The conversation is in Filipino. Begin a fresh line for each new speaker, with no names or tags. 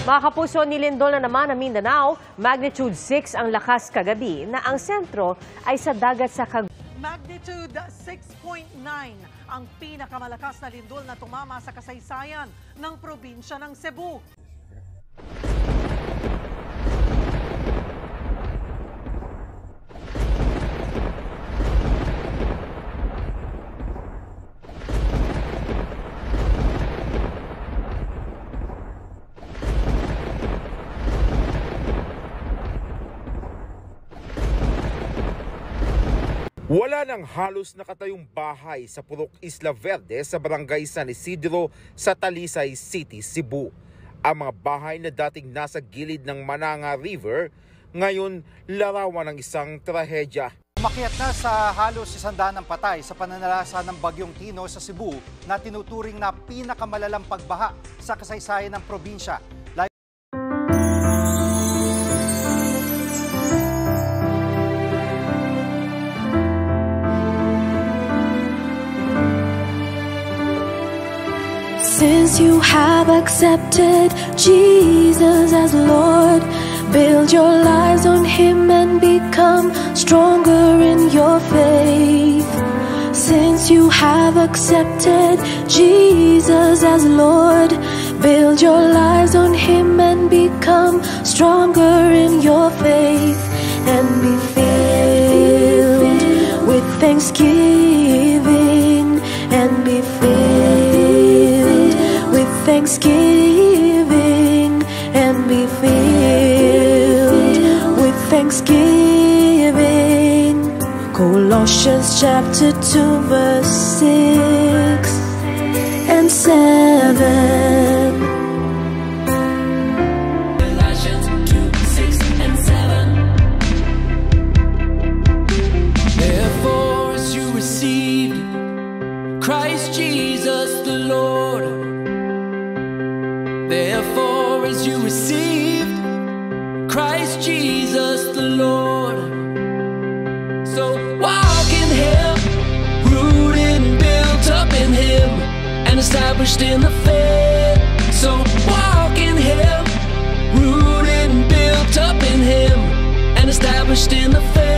Mga kapuso, nilindol na naman ang Mindanao. Magnitude 6 ang lakas kagabi na ang sentro ay sa dagat sa
Magnitude 6.9 ang pinakamalakas na lindol na tumama sa kasaysayan ng probinsya ng Cebu.
Wala nang halos nakatayong bahay sa Purok Isla Verde sa Barangay San Isidro sa Talisay City, Cebu. Ang mga bahay na dating nasa gilid ng Mananga River, ngayon larawan ng isang trahedya.
Umakyat na sa halos 100 ng patay sa pananalasa ng Bagyong Tino sa Cebu na tinuturing na pinakamalalang pagbaha sa kasaysayan ng probinsya.
Since you have accepted Jesus as Lord, build your lives on Him and become stronger in your faith. Since you have accepted Jesus as Lord, build your lives on Him and become stronger in your faith. And be filled with thanksgiving, and be filled thanksgiving, and be filled with thanksgiving. Colossians chapter 2 verse 6 and 7.
Colossians 2, 6 and 7. Therefore as you received Christ Jesus the Lord, therefore as you received Christ Jesus the Lord, so walk in Him, rooted and built up in Him, and established in the faith. So walk in Him, rooted and built up in Him, and established in the faith.